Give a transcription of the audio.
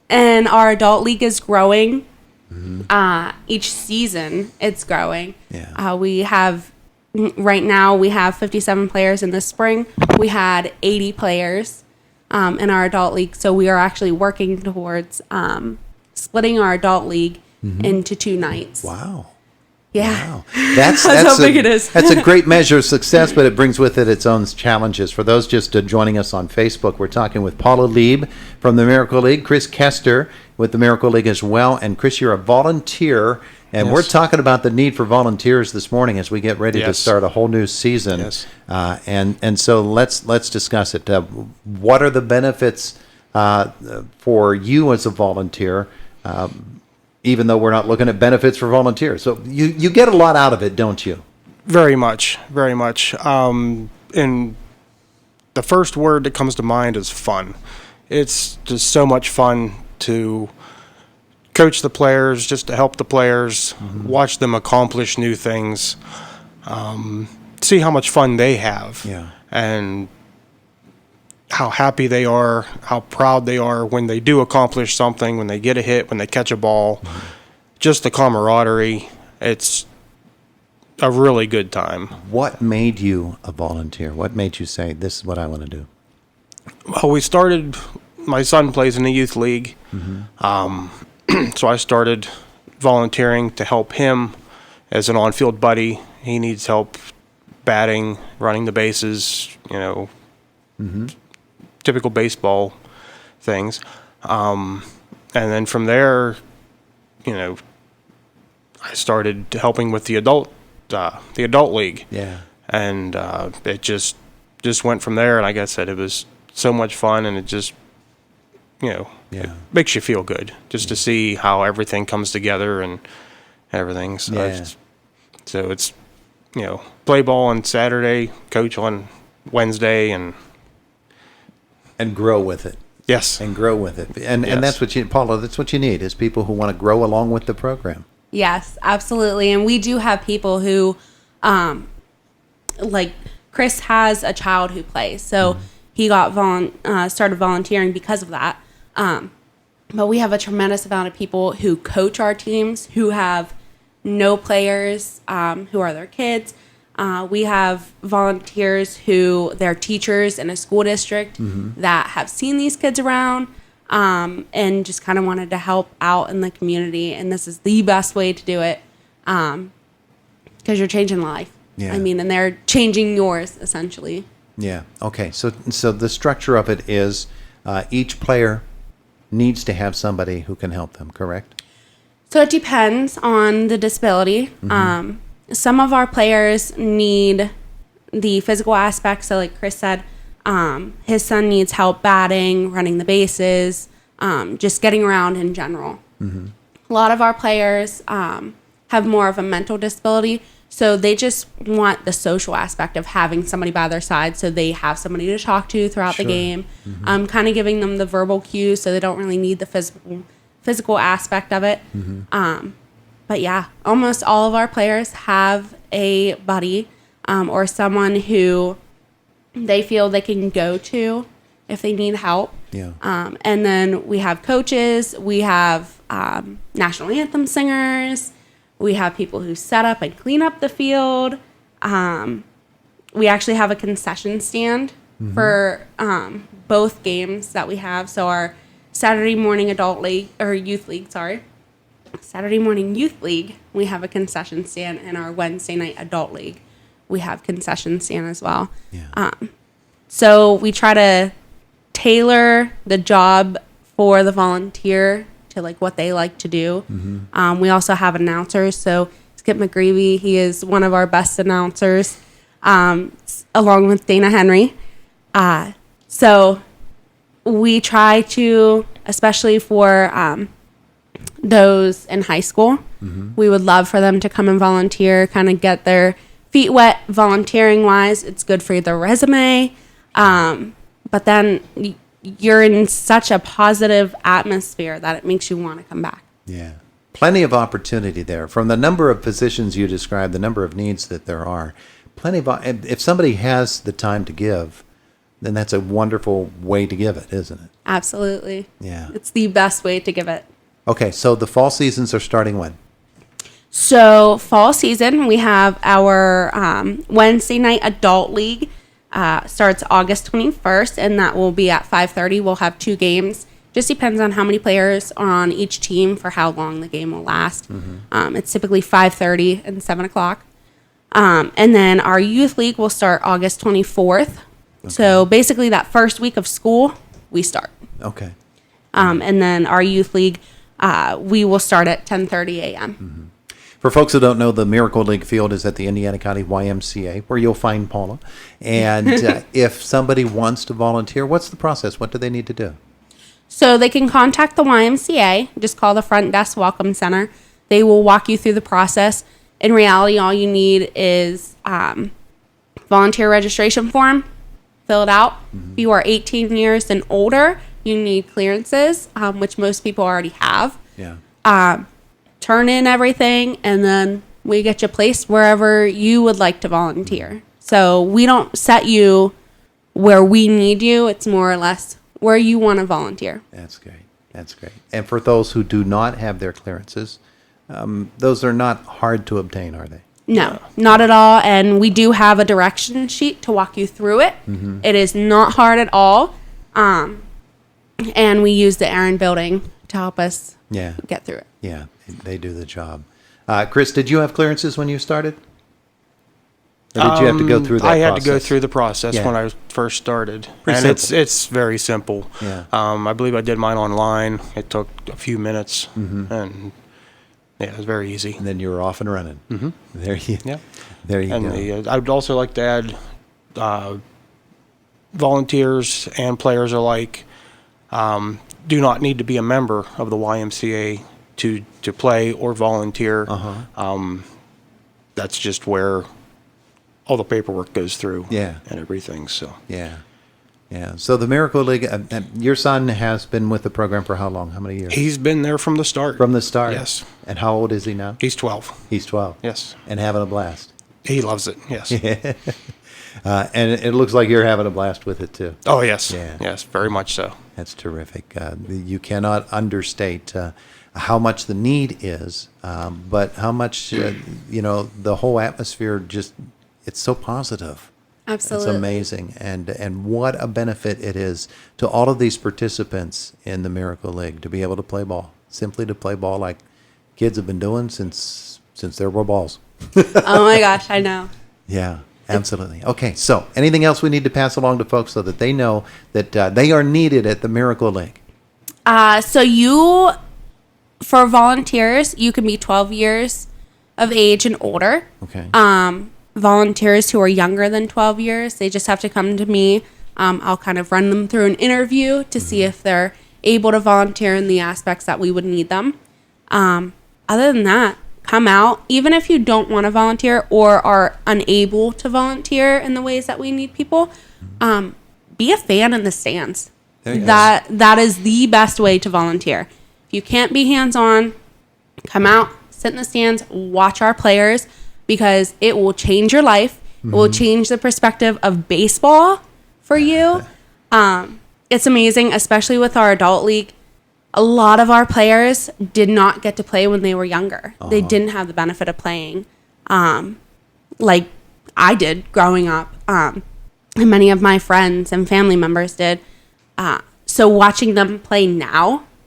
And our adult league is growing. Each season, it's growing. Yeah. Right now, we have 57 players in the spring. We had 80 players in our adult league. So we are actually working towards splitting our adult league into 2 nights. Wow. Yeah. Wow. That's how big it is. That's a great measure of success, but it brings with it its own challenges. For those just joining us on Facebook, we're talking with Paula Lieb from the Miracle League, Chris Kester with the Miracle League as well. And Chris, you're a volunteer, and Yes. we're talking about the need for volunteers this morning as we get ready to Yes. start a whole new season. Yes. And so let's discuss it. What are the benefits for you as a volunteer? Even though we're not looking at benefits for volunteers. So you get a lot out of it, don't you? Very much, very much. And the first word that comes to mind is fun. It's just so much fun to coach the players, just to help the players, watch them accomplish new things, see how much fun they have, and how happy they are, how proud they are when they do accomplish something, when they get a hit, when they catch a ball. Just the camaraderie. It's a really good time. What made you a volunteer? What made you say, this is what I want to do? Well, my son plays in the youth league. So I started volunteering to help him as an on-field buddy. He needs help batting, running the bases, typical baseball things. And then from there, I started helping with the adult league. Yeah. And it just went from there. And like I said, it was so much fun, and it just, it makes you feel good just to see how everything comes together and everything. So, so it's, play ball on Saturday, coach on Wednesday, and grow with it. Yes. And grow with it. And that's what Paula, that's what you need, is people who want to grow along with the program. Yes, absolutely. And we do have people who, like Chris has a child who plays, so he got started volunteering because of that. But we have a tremendous amount of people who coach our teams, who have no players, who are their kids. We have volunteers who they're teachers in a school district that have seen these kids around and just kind of wanted to help out in the community. And this is the best way to do it because you're changing life. Yeah. I mean, and they're changing yours, essentially. Yeah. Okay. So the structure of it is each player needs to have somebody who can help them, correct? So it depends on the disability. Some of our players need the physical aspect. So like Chris said, his son needs help batting, running the bases, just getting around in general. A lot of our players have more of a mental disability. So they just want the social aspect of having somebody by their side so they have somebody to talk to throughout the game. Kind of giving them the verbal cues so they don't really need the physical aspect of it. But yeah, almost all of our players have a buddy or someone who they feel they can go to if they need help. Yeah. And then we have coaches, we have national anthem singers, we have people who set up and clean up the field. We actually have a concession stand for both games that we have. So our Saturday morning Saturday morning youth league, we have a concession stand, and our Wednesday night adult league, we have concession stand as well. Yeah. So we try to tailor the job for the volunteer to like what they like to do. We also have announcers. So Skip McGreevy, he is one of our best announcers, along with Dana Henry. So we try to, especially for those in high school, we would love for them to come and volunteer, kind of get their feet wet volunteering wise. It's good for their resume. But then you're in such a positive atmosphere that it makes you want to come back. Yeah. Plenty of opportunity there. From the number of positions you described, the number of needs that there are, if somebody has the time to give, then that's a wonderful way to give it, isn't it? Absolutely. Yeah. It's the best way to give it. Okay, so the fall seasons are starting when? So fall season, we have our Wednesday night adult league starts August 21st, and that will be at 5:30. We'll have 2 games. Just depends on how many players are on each team for how long the game will last. It's typically 5:30 and 7 o'clock. And then our youth league will start August 24th. Okay. So basically that first week of school, we start. Okay. And then our youth league, we will start at 10:30 a.m. For folks who don't know, the Miracle League field is at the Indiana County YMCA, where you'll find Paula. And if somebody wants to volunteer, what's the process? What do they need to do? So they can contact the YMCA, just call the front desk welcome center. They will walk you through the process. In reality, all you need is volunteer registration form, fill it out. If you are 18 years and older, you need clearances, which most people already have. Yeah. Turn in everything, and then we get you placed wherever you would like to volunteer. So we don't set you where we need you. It's more or less where you want to volunteer. That's great. That's great. And for those who do not have their clearances, those are not hard to obtain, are they? No, not at all. And we do have a direction sheet to walk you through it. It is not hard at all. And we use the Aaron building to help us get through it. Yeah, they do the job. Chris, did you have clearances when you started? Or did you have to go through that I had process? to go through the process Yeah. when I first started. Pretty and simple. it's very simple. Yeah. I believe I did mine online. It took a few minutes. And yeah, it was very easy. And then you were off and running. There you go. I would also like to add volunteers and players alike do not need to be a member of the YMCA to play or volunteer. That's just where all the paperwork goes through and everything. So Yeah. So the Miracle League, your son has been with the program for how long? How many years? he's been there from the start. From the start? Yes. And how old is he now? He's 12. He's 12. Yes. And having a blast. He loves it. Yes. And it looks like you're having a blast with it too. Oh, yes. Yeah. Yes, very much so. That's terrific. You cannot understate how much the need is, but how much, the whole atmosphere just, it's so positive. Absolutely. It's amazing. And what a benefit it is to all of these participants in the Miracle League to be able to play ball, simply to play ball like kids have been doing since there were balls. Oh my gosh, I know. Yeah, absolutely. Okay, so anything else we need to pass along to folks so that they know that they are needed at the Miracle League? For volunteers, you can be 12 years of age and older. Okay. Volunteers who are younger than 12 years, they just have to come to me. I'll kind of run them through an interview to see if they're able to volunteer in the aspects that we would need them. Other than that, come out. Even if you don't want to volunteer or are unable to volunteer in the ways that we need people, be a fan in the stands. That is the best way to volunteer. If you can't be hands-on, come out, sit in the stands, watch our players, because it will change your life. It will change the perspective of baseball for you. It's amazing, especially with our adult league. A lot of our players did not get to play when they were younger. They didn't have the benefit of playing like I did growing up. And many of my friends and family members did. So watching them play now